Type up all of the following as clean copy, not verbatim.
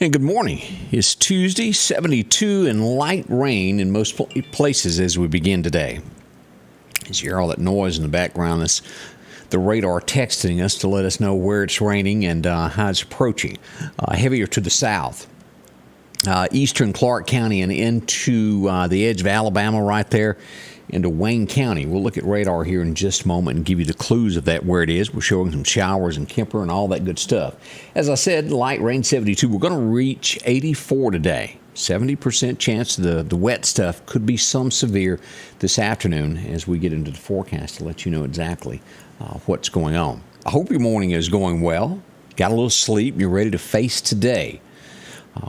And good morning. It's Tuesday, 72 and light rain in most places as we begin today. As you hear all that noise in the background, that's the radar texting us to let us know where it's raining and how it's approaching. Heavier to the south. Eastern Clark County and into the edge of Alabama right there into Wayne County. We'll look at radar here in just a moment and give you the clues of that, where it is. We're showing some showers and Kemper and all that good stuff. As I said, light rain 72. We're going to reach 84 today. 70% chance the wet stuff could be some severe this afternoon as we get into the forecast to let you know exactly what's going on. I hope your morning is going well. Got a little sleep. You're ready to face today.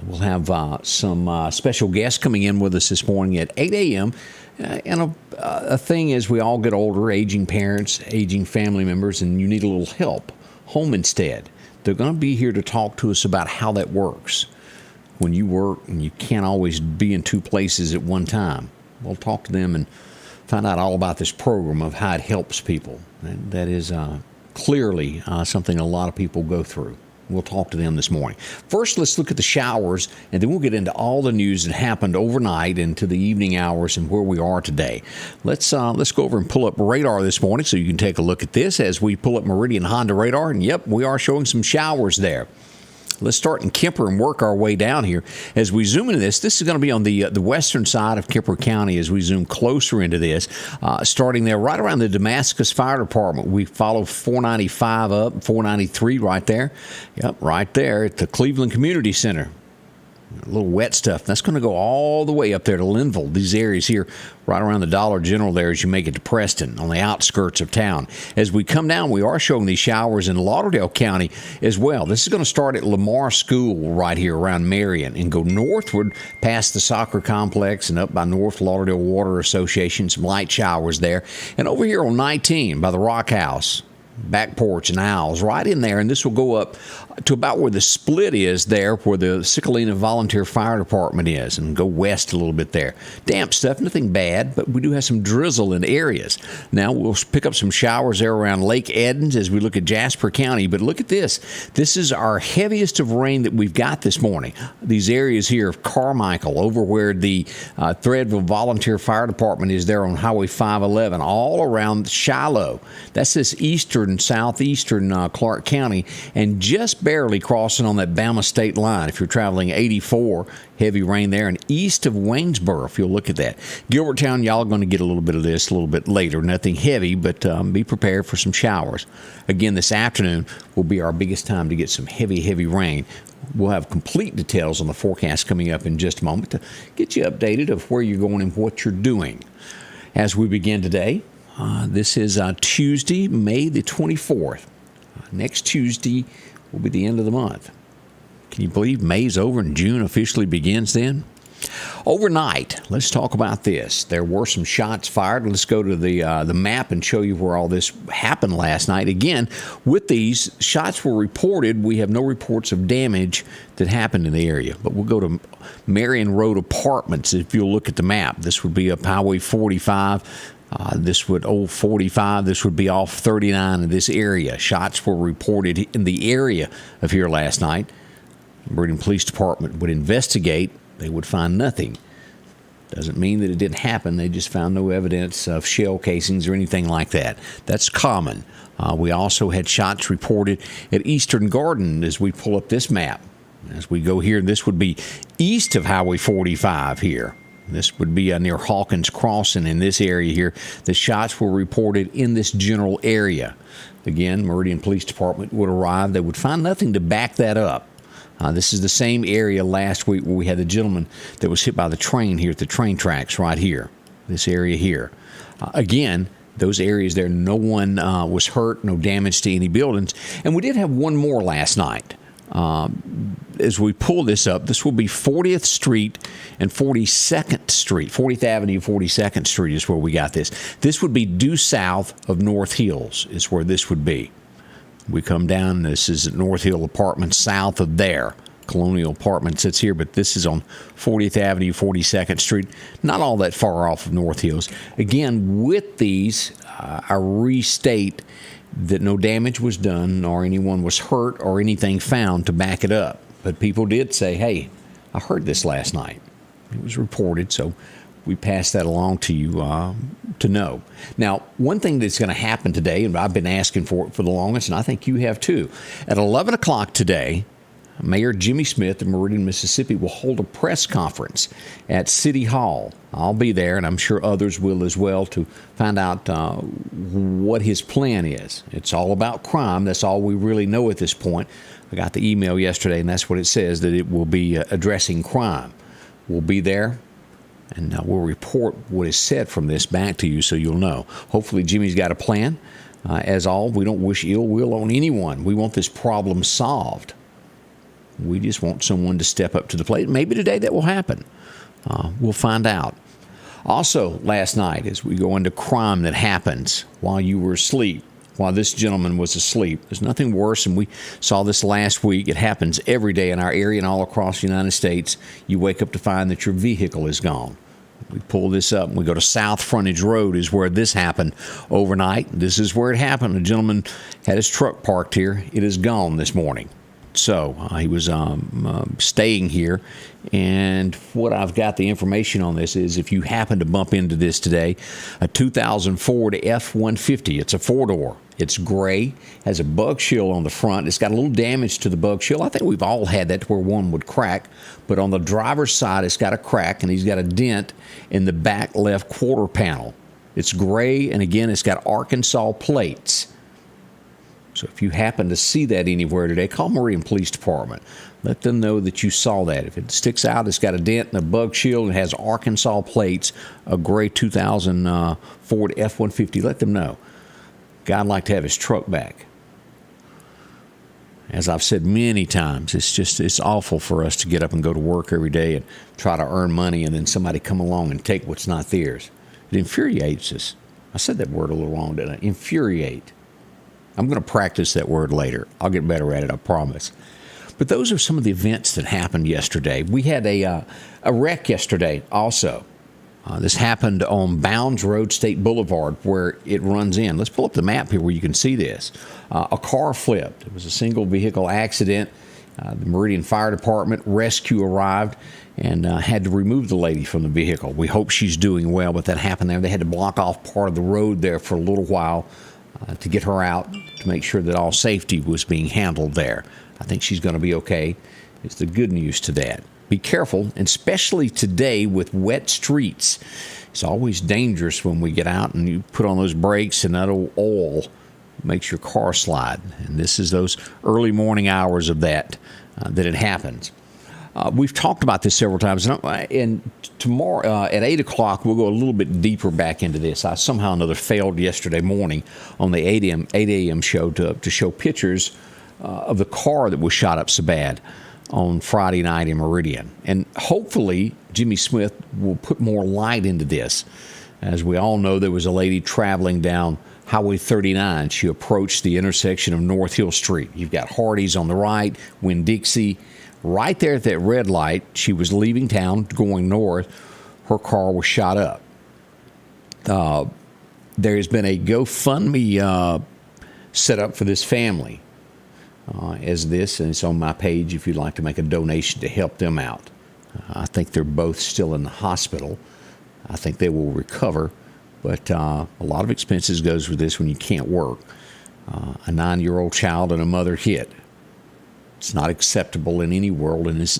We'll have some special guests coming in with us this morning at 8 a.m. And a thing is, we all get older, aging parents, aging family members, and you need a little help. Home instead. They're going to be here to talk to us about how that works. When you work and you can't always be in two places at one time, we'll talk to them and find out all about this program of how it helps people. And that is clearly something a lot of people go through. We'll talk to them this morning. First, let's look at the showers, and then we'll get into all the news that happened overnight into the evening hours and where we are today. Let's go over and pull up radar this morning so you can take a look at this as we pull up Meridian Honda radar. And, yep, we are showing some showers there. Let's start in Kemper and work our way down here. As we zoom into this, this is going to be on the western side of Kemper County as we zoom closer into this. Starting there right around the Damascus Fire Department. We follow 495 up, 493 right there. Yep, right there at the Cleveland Community Center. A little wet stuff. That's going to go all the way up there to Linville. These areas here, right around the Dollar General there as you make it to Preston, on the outskirts of town. As we come down, we are showing these showers in Lauderdale County as well. This is going to start at Lamar School right here around Meridian and go northward past the soccer complex and up by North Lauderdale Water Association. Some light showers there. And over here on 19 by the Rock House. Back porch and Owls right in there, and this will go up to about where the split is there, where the Cicalina Volunteer Fire Department is, and go west a little bit there. Damp stuff, nothing bad, but we do have some drizzle in areas. Now we'll pick up some showers there around Lake Edens as we look at Jasper County, but look at this. This is our heaviest of rain that we've got this morning. These areas here of Carmichael, over where the Threadville Volunteer Fire Department is there on Highway 511, all around Shiloh. That's this eastern, southeastern Clark County, and just barely crossing on that Bama state line. If you're traveling 84, heavy rain there, and east of Waynesboro, if you'll look at that. Gilbertown, y'all are going to get a little bit of this a little bit later. Nothing heavy, but be prepared for some showers. Again, this afternoon will be our biggest time to get some heavy rain. We'll have complete details on the forecast coming up in just a moment to get you updated of where you're going and what you're doing. As we begin today, this is Tuesday, May the 24th. Next Tuesday will be the end of the month. Can you believe May's over and June officially begins then? Overnight, let's talk about this. There were some shots fired. Let's go to the map and show you where all this happened last night. Again, with these, shots were reported. We have no reports of damage that happened in the area. But we'll go to Marion Road Apartments. If you'll look at the map, this would be up Highway 45. This would, 45, this would be off 39 in this area. Shots were reported in the area of here last night. The Meridian Police Department would investigate. They would find nothing. Doesn't mean that it didn't happen. They just found no evidence of shell casings or anything like that. That's common. We also had shots reported at Eastern Garden as we pull up this map. As we go here, this would be east of Highway 45 here. This would be near Hawkins Crossing in this area here. The shots were reported in this general area. Again, Meridian Police Department would arrive. They would find nothing to back that up. This is the same area last week where we had the gentleman that was hit by the train here at the train tracks right here. This area here. Again, those areas there, no one was hurt, no damage to any buildings. And we did have one more last night. As we pull this up, this will be 40th Street and 42nd Street. 40th Avenue, 42nd Street is where we got this. This would be due south of North Hills is where this would be. We come down, this is at North Hill Apartments south of there. Colonial Apartments sits here, but this is on 40th Avenue, 42nd Street. Not all that far off of North Hills. Again, with these, I restate that no damage was done, nor anyone was hurt, or anything found to back it up. But people did say, hey, I heard this last night. It was reported, so we passed that along to you to know. Now, one thing that's going to happen today, and I've been asking for it for the longest, and I think you have too, at 11 o'clock today, Mayor Jimmy Smith of Meridian, Mississippi, will hold a press conference at City Hall. I'll be there, and I'm sure others will as well, to find out what his plan is. It's all about crime. That's all we really know at this point. I got the email yesterday, and that's what it says, that it will be addressing crime. We'll be there, and we'll report what is said from this back to you so you'll know. Hopefully Jimmy's got a plan. As all, we don't wish ill will on anyone. We want this problem solved. We just want someone to step up to the plate. Maybe today that will happen. We'll find out. Also, last night, as we go into crime that happens while you were asleep, while this gentleman was asleep, there's nothing worse, and we saw this last week. It happens every day in our area and all across the United States. You wake up to find that your vehicle is gone. We pull this up, and we go to South Frontage Road is where this happened overnight. This is where it happened. A gentleman had his truck parked here. It is gone this morning. So he was staying here, and what I've got the information on this is if you happen to bump into this today, a 2000 Ford F-150. It's a four-door. It's gray, has a bug shield on the front. It's got a little damage to the bug shield. I think we've all had that where one would crack, but on the driver's side, it's got a crack, and he's got a dent in the back left quarter panel. It's gray, and again, it's got Arkansas plates. So if you happen to see that anywhere today, call Meridian Police Department. Let them know that you saw that. If it sticks out, it's got a dent and a bug shield and has Arkansas plates, a gray 2000 Ford F-150, let them know. Guy'd like to have his truck back. As I've said many times, it's awful for us to get up and go to work every day and try to earn money, and then somebody come along and take what's not theirs. It infuriates us. I said that word a little wrong, didn't I? Infuriate. I'm going to practice that word later. I'll get better at it, I promise. But those are some of the events that happened yesterday. We had a wreck yesterday also. This happened on Bounds Road State Boulevard where it runs in. Let's pull up the map here where you can see this. A car flipped. It was a single vehicle accident. The Meridian Fire Department rescue arrived and had to remove the lady from the vehicle. We hope she's doing well, but that happened there. They had to block off part of the road there for a little while to get her out, to make sure that all safety was being handled there. I think she's going to be okay. It's the good news to that. Be careful, and especially today with wet streets. It's always dangerous when we get out and you put on those brakes and that old oil makes your car slide. And this is those early morning hours of that it happens. We've talked about this several times, and tomorrow at 8 o'clock, we'll go a little bit deeper back into this. I somehow or another failed yesterday morning on the 8 a.m. show to show pictures of the car that was shot up so bad on Friday night in Meridian. And hopefully, Jimmy Smith will put more light into this. As we all know, there was a lady traveling down Highway 39. She approached the intersection of North Hill Street. You've got Hardee's on the right, Winn-Dixie. Right there at that red light, she was leaving town, going north. Her car was shot up. There has been a GoFundMe set up for this family as this, and it's on my page if you'd like to make a donation to help them out. I think they're both still in the hospital. I think they will recover, but a lot of expenses goes with this when you can't work. A 9-year-old child and a mother hit. It's not acceptable in any world, and it's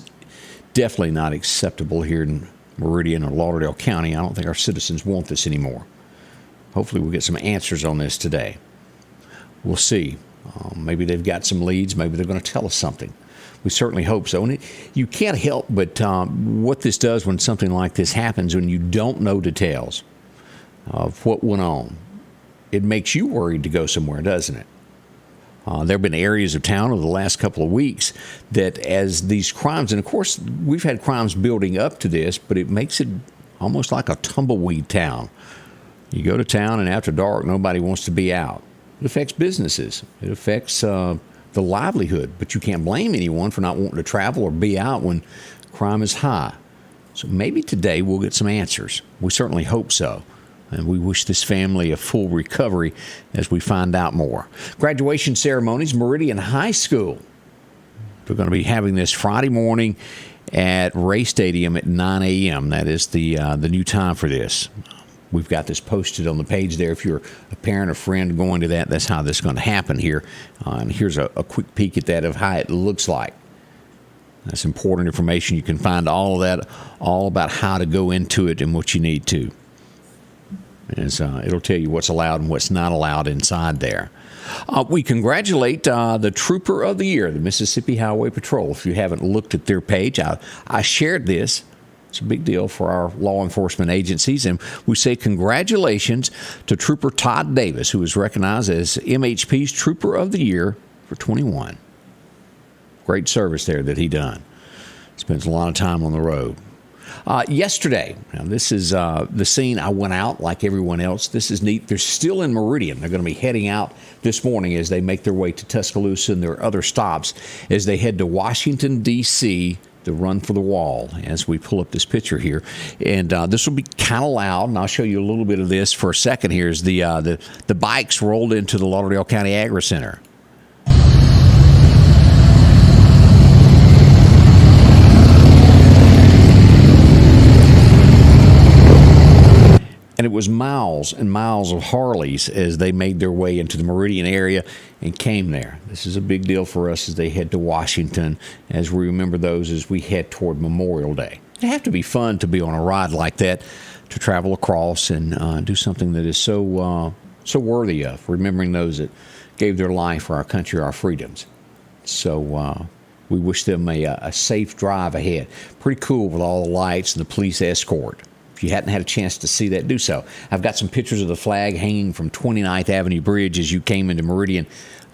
definitely not acceptable here in Meridian or Lauderdale County. I don't think our citizens want this anymore. Hopefully we'll get some answers on this today. We'll see. Maybe they've got some leads. Maybe they're going to tell us something. We certainly hope so. And you can't help but what this does when something like this happens, when you don't know details of what went on, it makes you worried to go somewhere, doesn't it? There have been areas of town over the last couple of weeks that as these crimes, and of course we've had crimes building up to this, but it makes it almost like a tumbleweed town. You go to town and after dark, nobody wants to be out. It affects businesses. It affects the livelihood, but you can't blame anyone for not wanting to travel or be out when crime is high. So maybe today we'll get some answers. We certainly hope so. And we wish this family a full recovery as we find out more. Graduation ceremonies, Meridian High School We're going to be having this Friday morning at Ray Stadium at 9 a.m. That is the new time for this. We've got this posted on the page there. If you're a parent or friend going to that, that's how this is going to happen here. And here's a quick peek at that of how it looks like. That's important information. You can find all of that, all about how to go into it and what you need to. It'll tell you what's allowed and what's not allowed inside there. We congratulate the Trooper of the Year, the Mississippi Highway Patrol. If you haven't looked at their page, I shared this. It's a big deal for our law enforcement agencies, and we say congratulations to Trooper Todd Davis, who is recognized as MHP's Trooper of the Year for 21. Great service there that he done. Spends a lot of time on the road. Yesterday, now this is the scene. I went out like everyone else. This is neat. They're still in Meridian. They're going to be heading out this morning as they make their way to Tuscaloosa and their other stops as they head to Washington, D.C., the run for the wall, as we pull up this picture here. And this will be kind of loud, and I'll show you a little bit of this for a second here as the bikes rolled into the Lauderdale County Agri Center. And it was miles and miles of Harleys as they made their way into the Meridian area and came there. This is a big deal for us as they head to Washington, as we remember those as we head toward Memorial Day. It have to be fun to be on a ride like that, to travel across and do something that is so worthy of remembering those that gave their life for our country, our freedoms. So we wish them a safe drive ahead. Pretty cool with all the lights and the police escort. If you hadn't had a chance to see that, do so. I've got some pictures of the flag hanging from 29th Avenue Bridge as you came into Meridian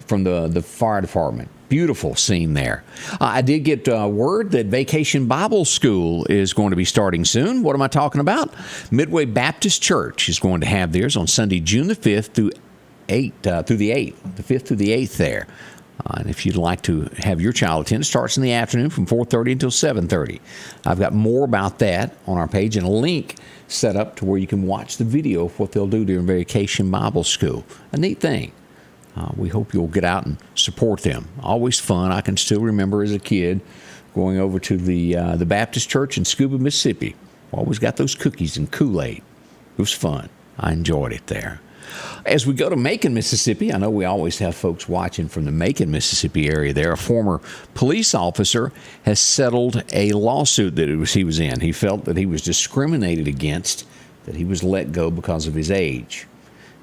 from the fire department. Beautiful scene there. I did get word that Vacation Bible School is going to be starting soon. What am I talking about? Midway Baptist Church is going to have theirs on Sunday, June the 5th through the 8th, the 5th through the 8th there. And if you'd like to have your child attend, it starts in the afternoon from 4:30 until 7:30. I've got more about that on our page and a link set up to where you can watch the video of what they'll do during Vacation Bible School. A neat thing. We hope you'll get out and support them. Always fun. I can still remember as a kid going over to the Baptist Church in Scuba, Mississippi. Always got those cookies and Kool-Aid. It was fun. I enjoyed it there. As we go to Macon, Mississippi, I know we always have folks watching from the Macon, Mississippi area there. A former police officer has settled a lawsuit that he was in. He felt that he was discriminated against, that he was let go because of his age.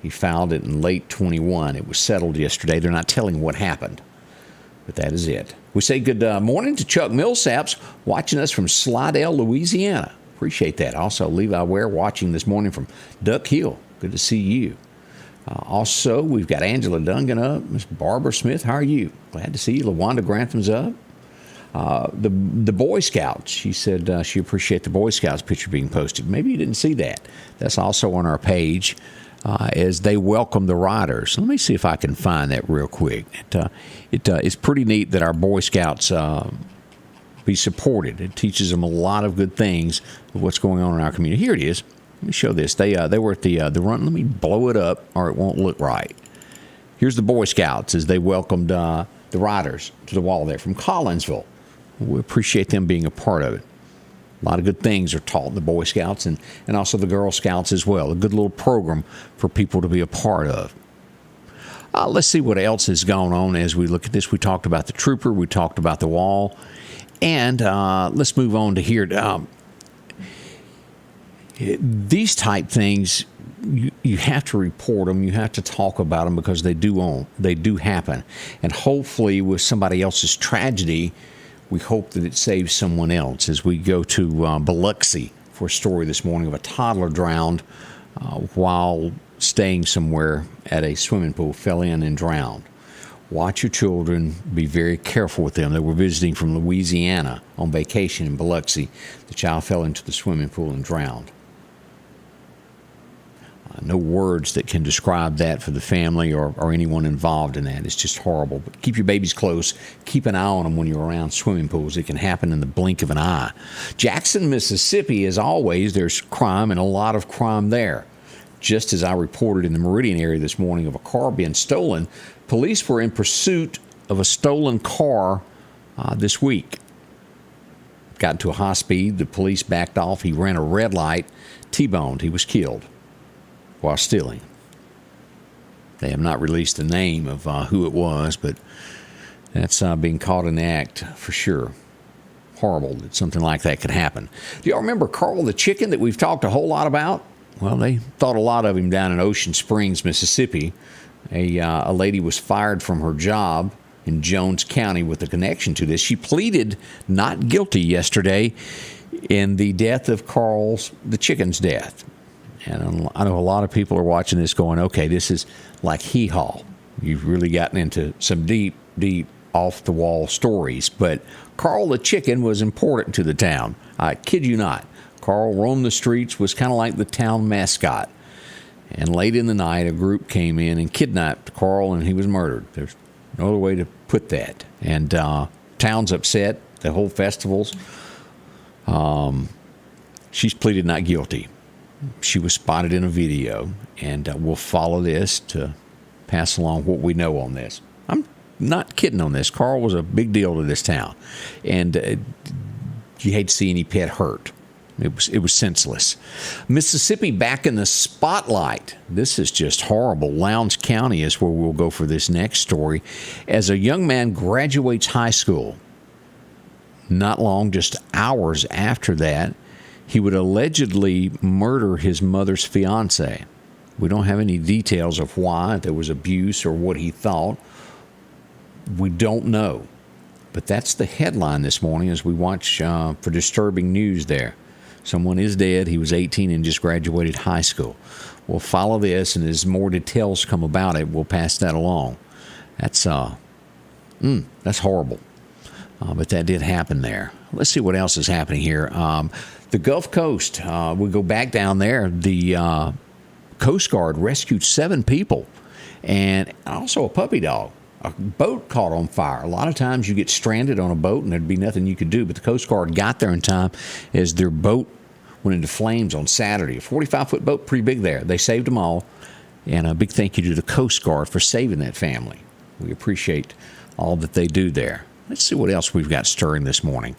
He filed it in late 21. It was settled yesterday. They're not telling what happened, but that is it. We say good morning to Chuck Millsaps watching us from Slidell, Louisiana. Appreciate that. Also, Levi Ware watching this morning from Duck Hill. Good to see you. Also, we've got Angela Dungan up. Miss Barbara Smith, how are you? Glad to see you. LaWanda Grantham's up. The Boy Scouts, she said she appreciated the Boy Scouts picture being posted. Maybe you didn't see that. That's also on our page as they welcome the riders. Let me see if I can find that real quick. It's pretty neat that our Boy Scouts be supported. It teaches them a lot of good things of what's going on in our community. Here it is. Let me show this. They were at the run. Let me blow it up, or it won't look right. Here's the Boy Scouts as they welcomed the riders to the wall there from Collinsville. We appreciate them being a part of it. A lot of good things are taught in the Boy Scouts and also the Girl Scouts as well. A good little program for people to be a part of. Let's see what else has gone on as we look at this. We talked about the trooper. We talked about the wall. And let's move on to here. These type things, you have to report them. You have to talk about them because they do happen. And hopefully with somebody else's tragedy, we hope that it saves someone else. As we go to Biloxi for a story this morning of a toddler drowned while staying somewhere at a swimming pool, fell in and drowned. Watch your children. Be very careful with them. They were visiting from Louisiana on vacation in Biloxi. The child fell into the swimming pool and drowned. No words that can describe that for the family or anyone involved in that. It's just horrible. But keep your babies close. Keep an eye on them when you're around swimming pools. It can happen in the blink of an eye. Jackson, Mississippi, as always, there's crime and a lot of crime there. Just as I reported in the Meridian area this morning of a car being stolen, police were in pursuit of a stolen car this week. Got into a high speed. The police backed off. He ran a red light, T-boned. He was killed while stealing. They have not released the name of who it was, but that's being caught in the act for sure. Horrible that something like that could happen. Do y'all remember Carl the chicken that we've talked a whole lot about? Well, they thought a lot of him down in Ocean Springs, Mississippi. A lady was fired from her job in Jones County with a connection to this. She pleaded not guilty yesterday in the death of Carl the chicken's death. And I know a lot of people are watching this going, okay, this is like hee-haw. You've really gotten into some deep, deep off-the-wall stories. But Carl the chicken was important to the town. I kid you not. Carl roamed the streets, was kind of like the town mascot. And late in the night, a group came in and kidnapped Carl, and he was murdered. There's no other way to put that. And town's upset. The whole festival's. She's pleaded not guilty. She was spotted in a video, and we'll follow this to pass along what we know on this. I'm not kidding on this. Carl was a big deal to this town, and you hate to see any pet hurt. It was senseless. Mississippi back in the spotlight. This is just horrible. Lowndes County is where we'll go for this next story. As a young man graduates high school, not long, just hours after that, he would allegedly murder his mother's fiancée. We don't have any details of why, if there was abuse or what he thought. We don't know. But that's the headline this morning as we watch for disturbing news there. Someone is dead. He was 18 and just graduated high school. We'll follow this, and as more details come about it, we'll pass that along. That's horrible. But that did happen there. Let's see what else is happening here. The Gulf Coast, we go back down there. The Coast Guard rescued 7 people and also a puppy dog. A boat caught on fire. A lot of times you get stranded on a boat and there'd be nothing you could do, but the Coast Guard got there in time as their boat went into flames on Saturday. A 45-foot boat, pretty big there. They saved them all, and a big thank you to the Coast Guard for saving that family. We appreciate all that they do there. Let's see what else we've got stirring this morning.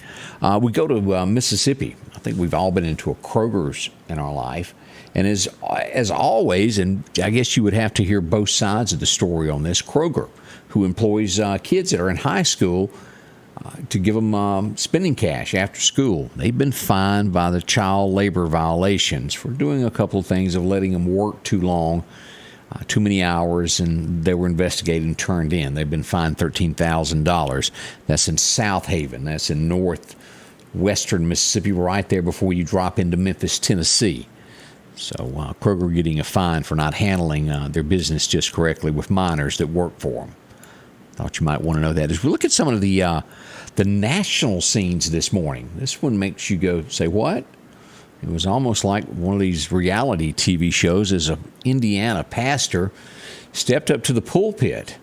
We go to Mississippi. I think we've all been into a Kroger's in our life. And as always, and I guess you would have to hear both sides of the story on this, Kroger, who employs kids that are in high school to give them spending cash after school. They've been fined by the child labor violations for doing a couple of things of letting them work too long, too many hours, and they were investigated and turned in. They've been fined $13,000. That's in South Haven. That's in northwestern Mississippi, right there before you drop into Memphis, Tennessee. So Kroger getting a fine for not handling their business just correctly with minors that work for them. Thought you might want to know that. As we look at some of the national scenes this morning, this one makes you go, say, what? It was almost like one of these reality TV shows as an Indiana pastor stepped up to the pulpit.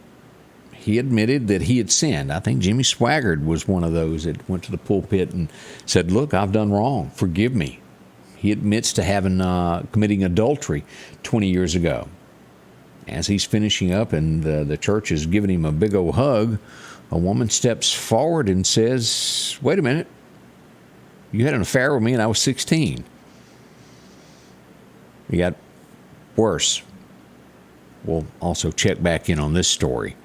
He admitted that he had sinned. I think Jimmy Swaggart was one of those that went to the pulpit and said, look, I've done wrong. Forgive me. He admits to having committing adultery 20 years ago. As he's finishing up and the church is giving him a big old hug, a woman steps forward and says, wait a minute. You had an affair with me and I was 16. It got worse. We'll also check back in on this story.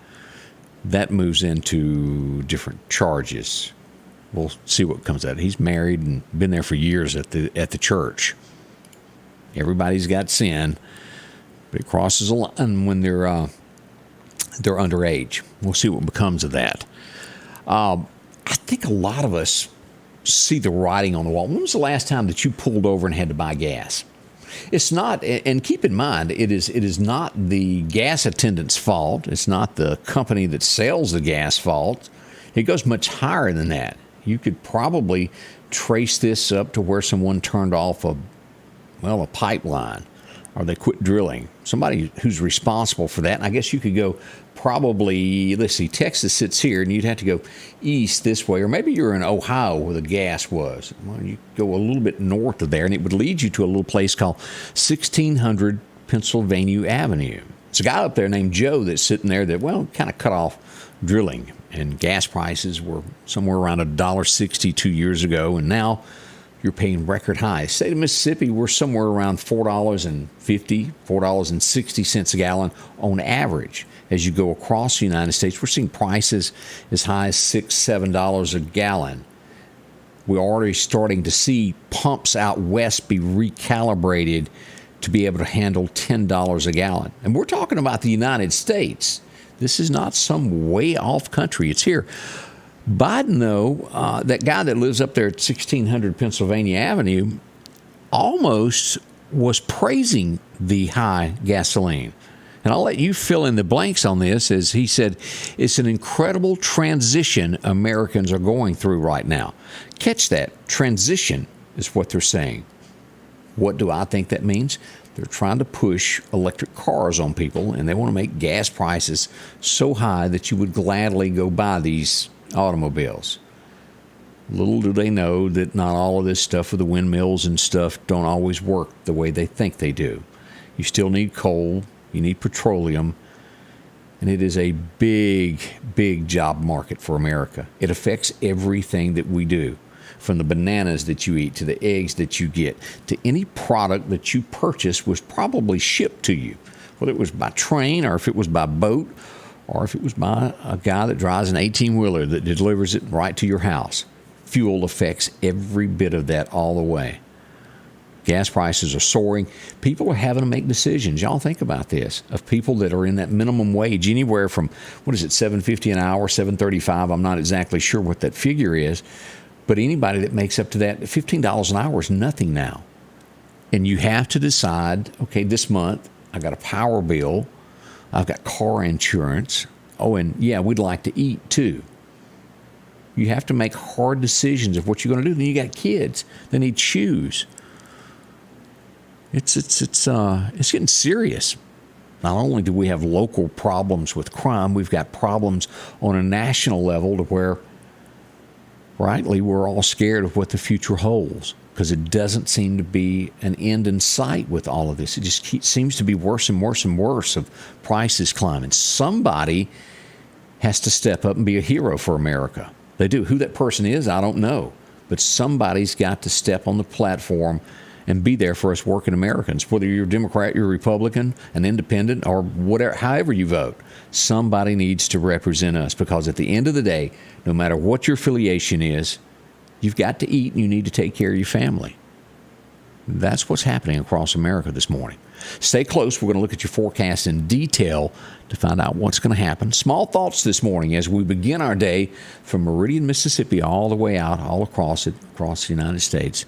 That moves into different charges. We'll see what comes out. He's married and been there for years at the church. Everybody's got sin, but it crosses a line when they're underage. We'll see what becomes of that. I think a lot of us see the writing on the wall. When was the last time that you pulled over and had to buy gas? It's not, and keep in mind, it is not the gas attendant's fault. It's not the company that sells the gas fault. It goes much higher than that. You could probably trace this up to where someone turned off a pipeline, or they quit drilling. Somebody who's responsible for that. And I guess you could go probably, let's see, Texas sits here, and you'd have to go east this way, or maybe you're in Ohio where the gas was. Well, you go a little bit north of there, and it would lead you to a little place called 1600 Pennsylvania Avenue. It's a guy up there named Joe that's sitting there that, kind of cut off drilling, and gas prices were somewhere around $1.60 2 years ago, and now you're paying record highs. State of Mississippi, we're somewhere around $4.50, $4.60 a gallon on average. As you go across the United States, we're seeing prices as high as $6, $7 a gallon. We're already starting to see pumps out west be recalibrated to be able to handle $10 a gallon. And we're talking about the United States. This is not some way off country. It's here. Biden, though, that guy that lives up there at 1600 Pennsylvania Avenue, almost was praising the high gasoline. And I'll let you fill in the blanks on this, as he said, it's an incredible transition Americans are going through right now. Catch that. Transition is what they're saying. What do I think that means? They're trying to push electric cars on people, and they want to make gas prices so high that you would gladly go buy these automobiles. Little do they know that not all of this stuff with the windmills and stuff don't always work the way they think they do. You still need coal, you need petroleum, and it is a big, big job market for America. It affects everything that we do, from the bananas that you eat to the eggs that you get to any product that you purchase was probably shipped to you, whether it was by train or if it was by boat, or if it was by a guy that drives an 18-wheeler that delivers it right to your house. Fuel affects every bit of that all the way. Gas prices are soaring. People are having to make decisions. Y'all think about this, of people that are in that minimum wage, anywhere from, $7.50 an hour, $7.35. I'm not exactly sure what that figure is, but anybody that makes up to that, $15 an hour is nothing now. And you have to decide, okay, this month I got a power bill, I've got car insurance. Oh, and yeah, we'd like to eat too. You have to make hard decisions of what you're going to do. Then you got kids. They need shoes. It's getting serious. Not only do we have local problems with crime, we've got problems on a national level to where, rightly, we're all scared of what the future holds, because it doesn't seem to be an end in sight with all of this. It just seems to be worse and worse and worse, of prices climbing. Somebody has to step up and be a hero for America. They do. Who that person is, I don't know. But somebody's got to step on the platform and be there for us working Americans. Whether you're a Democrat, you're a Republican, an independent, or whatever, however you vote, somebody needs to represent us, because at the end of the day, no matter what your affiliation is, you've got to eat and you need to take care of your family. That's what's happening across America this morning. Stay close. We're going to look at your forecast in detail to find out what's going to happen. Small thoughts this morning as we begin our day from Meridian, Mississippi, all the way out, all across the United States.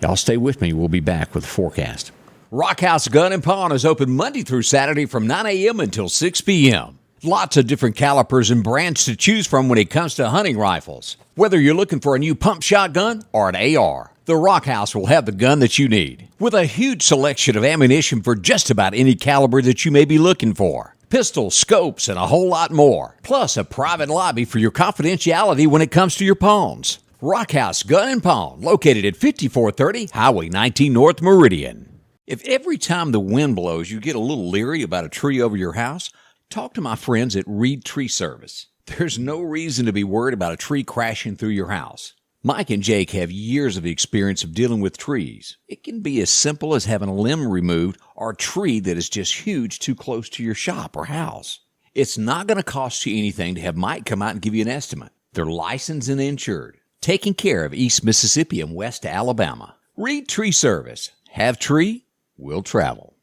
Y'all stay with me. We'll be back with the forecast. Rock House Gun and Pawn is open Monday through Saturday from 9 a.m. until 6 p.m. Lots of different calibers and brands to choose from when it comes to hunting rifles. Whether you're looking for a new pump shotgun or an AR, the Rock House will have the gun that you need, with a huge selection of ammunition for just about any caliber that you may be looking for. Pistols, scopes, and a whole lot more. Plus a private lobby for your confidentiality when it comes to your pawns. Rock House Gun and Pawn, located at 5430 Highway 19 North Meridian. If every time the wind blows you get a little leery about a tree over your house, talk to my friends at Reed Tree Service. There's no reason to be worried about a tree crashing through your house. Mike and Jake have years of experience of dealing with trees. It can be as simple as having a limb removed or a tree that is just huge too close to your shop or house. It's not going to cost you anything to have Mike come out and give you an estimate. They're licensed and insured, taking care of East Mississippi and West Alabama. Reed Tree Service. Have tree, will travel.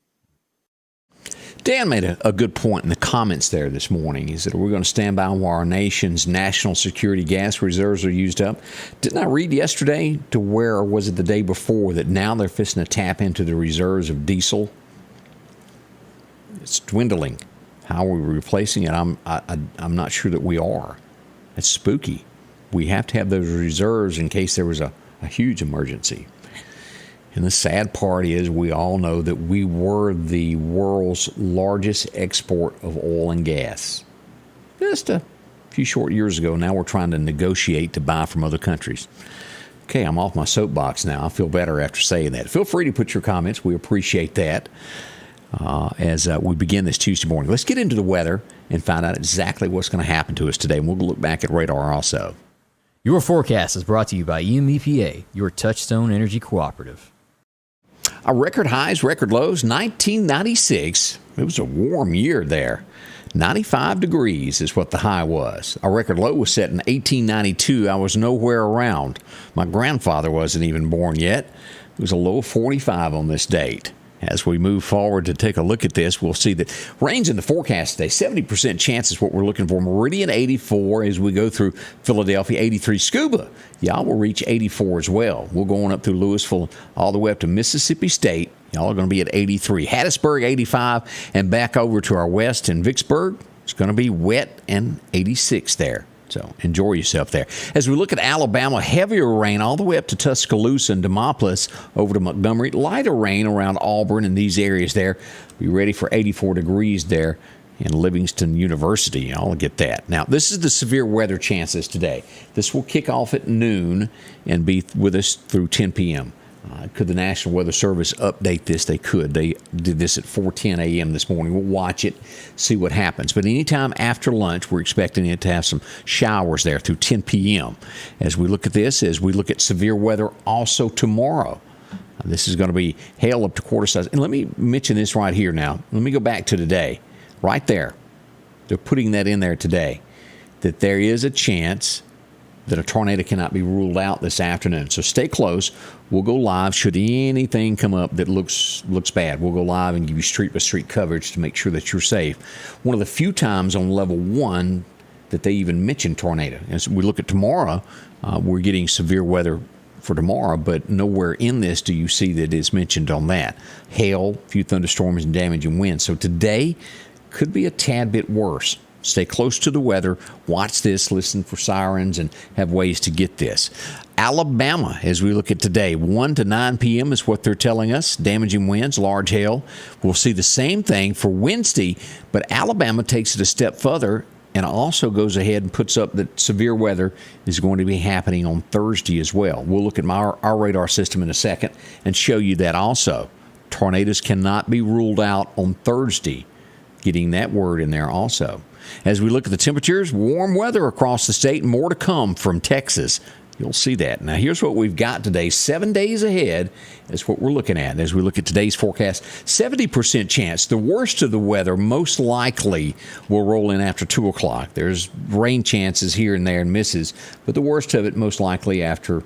Dan made a good point in the comments there this morning, is that we're going to stand by while our nation's national security gas reserves are used up. Didn't I read yesterday to where, or was it the day before, that now they're fixing to tap into the reserves of diesel? It's dwindling. How are we replacing it? I'm not sure that we are. It's spooky. We have to have those reserves in case there was a huge emergency. And the sad part is, we all know that we were the world's largest export of oil and gas. Just a few short years ago. Now we're trying to negotiate to buy from other countries. Okay, I'm off my soapbox now. I feel better after saying that. Feel free to put your comments. We appreciate that. as we begin this Tuesday morning. Let's get into the weather and find out exactly what's going to happen to us today. And we'll look back at radar also. Your forecast is brought to you by EMEPA, your Touchstone Energy Cooperative. Our record highs, record lows, 1996. It was a warm year there. 95 degrees is what the high was. Our record low was set in 1892. I was nowhere around. My grandfather wasn't even born yet. It was a low of 45 on this date. As we move forward to take a look at this, we'll see that rain's in the forecast today. 70% chance is what we're looking for. Meridian 84 as we go through Philadelphia. 83 Scuba. Y'all will reach 84 as well. We'll go on up through Louisville all the way up to Mississippi State. Y'all are going to be at 83. Hattiesburg 85 and back over to our west in Vicksburg. It's going to be wet and 86 there. So enjoy yourself there. As we look at Alabama, heavier rain all the way up to Tuscaloosa and Demopolis over to Montgomery. Lighter rain around Auburn and these areas there. Be ready for 84 degrees there in Livingston University. I'll get that. Now, this is the severe weather chances today. This will kick off at noon and be with us through 10 p.m. Could the National Weather Service update this? They could. They did this at 4:10 a.m. this morning. We'll watch it, see what happens. But anytime after lunch, we're expecting it to have some showers there through 10 p.m. As we look at this, as we look at severe weather also tomorrow. This is going to be hail up to quarter size. And let me mention this right here now. Let me go back to today. Right there. They're putting that in there today. That there is a chance that a tornado cannot be ruled out this afternoon. So stay close. We'll go live should anything come up that looks bad. We'll go live and give you street-by-street coverage to make sure that you're safe. One of the few times on level 1 that they even mention tornado. As we look at tomorrow, we're getting severe weather for tomorrow, but nowhere in this do you see that it's mentioned on that. Hail, a few thunderstorms, and damaging winds. So today could be a tad bit worse. Stay close to the weather, watch this, listen for sirens, and have ways to get this. Alabama, as we look at today, 1 to 9 p.m. is what they're telling us. Damaging winds, large hail. We'll see the same thing for Wednesday, but Alabama takes it a step further and also goes ahead and puts up that severe weather is going to be happening on Thursday as well. We'll look at our radar system in a second and show you that also. Tornadoes cannot be ruled out on Thursday. Getting that word in there also. As we look at the temperatures, warm weather across the state, more to come from Texas. You'll see that. Now, here's what we've got today. 7 days ahead is what we're looking at. As we look at today's forecast, 70% chance. The worst of the weather most likely will roll in after 2 o'clock. There's rain chances here and there and misses, but the worst of it most likely after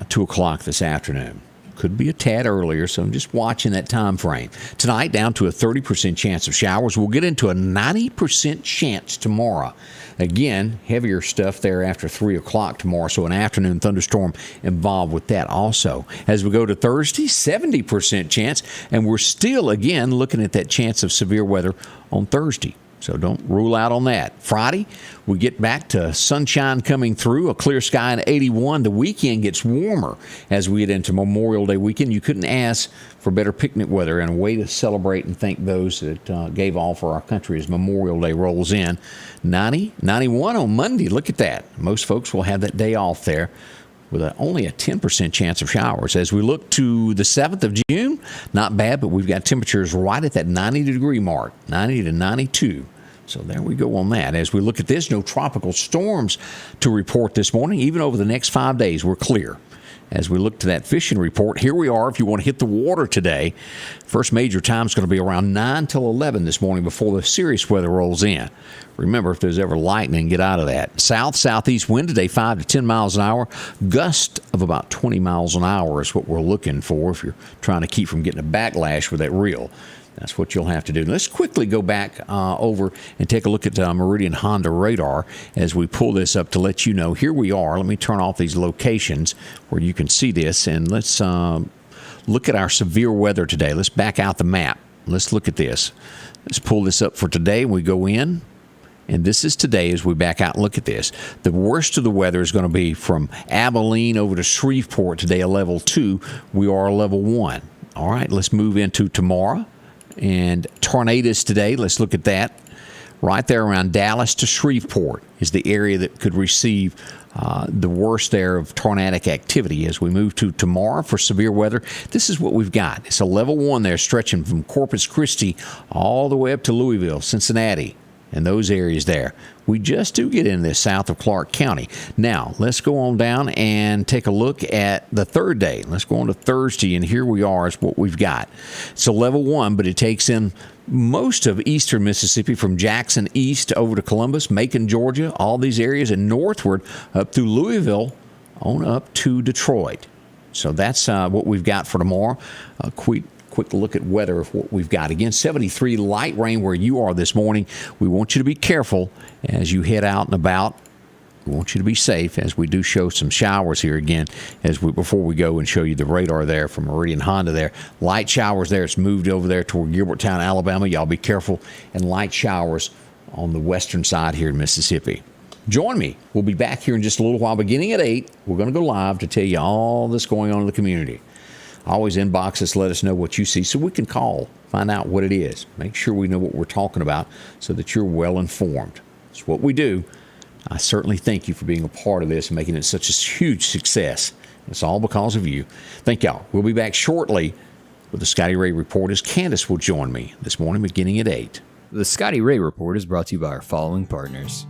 2 o'clock this afternoon. Could be a tad earlier, so I'm just watching that time frame. Tonight, down to a 30% chance of showers. We'll get into a 90% chance tomorrow. Again, heavier stuff there after 3 o'clock tomorrow, so an afternoon thunderstorm involved with that also. As we go to Thursday, 70% chance, and we're still, again, looking at that chance of severe weather on Thursday. So don't rule out on that. Friday, we get back to sunshine coming through, a clear sky and 81. The weekend gets warmer as we get into Memorial Day weekend. You couldn't ask for better picnic weather and a way to celebrate and thank those that gave all for our country as Memorial Day rolls in. 90, 91 on Monday. Look at that. Most folks will have that day off there with only a 10% chance of showers. As we look to the 7th of June, not bad, but we've got temperatures right at that 90-degree mark, 90 to 92. So there we go on that. As we look at this, no tropical storms to report this morning. Even over the next 5 days, we're clear. As we look to that fishing report, here we are if you want to hit the water today. First major time is going to be around 9 till 11 this morning before the serious weather rolls in. Remember, if there's ever lightning, get out of that. South-southeast wind today, 5 to 10 miles an hour. Gust of about 20 miles an hour is what we're looking for if you're trying to keep from getting a backlash with that reel. That's what you'll have to do. Let's quickly go back over and take a look at Meridian Honda radar as we pull this up to let you know. Here we are. Let me turn off these locations where you can see this, and let's look at our severe weather today. Let's back out the map. Let's look at this. Let's pull this up for today. We go in, and this is today as we back out and look at this. The worst of the weather is going to be from Abilene over to Shreveport today, a level 2. We are a level 1. All right, let's move into tomorrow. And tornadoes today, let's look at that. Right there around Dallas to Shreveport is the area that could receive the worst there of tornadic activity. As we move to tomorrow for severe weather, this is what we've got. It's a level 1 there stretching from Corpus Christi all the way up to Louisville, Cincinnati, and those areas there. We just do get into this south of Clark County. Now, let's go on down and take a look at the third day. Let's go on to Thursday, and here we are is what we've got. It's a level 1, but it takes in most of eastern Mississippi from Jackson east over to Columbus, Macon, Georgia, all these areas, and northward up through Louisville on up to Detroit. So that's what we've got for tomorrow. A quick look at weather of what we've got. Again, 73 light rain where you are this morning. We want you to be careful as you head out and about. We want you to be safe as we do show some showers here again before we go and show you the radar there from Meridian Honda there. Light showers there. It's moved over there toward Gilberttown, Alabama. Y'all be careful. And light showers on the western side here in Mississippi. Join me. We'll be back here in just a little while. Beginning at 8, we're going to go live to tell you all that's going on in the community. Always inbox us, let us know what you see so we can call, find out what it is. Make sure we know what we're talking about so that you're well informed. It's what we do. I certainly thank you for being a part of this and making it such a huge success. It's all because of you. Thank y'all. We'll be back shortly with the Scotty Ray Report as Candace will join me this morning beginning at 8. The Scotty Ray Report is brought to you by our following partners: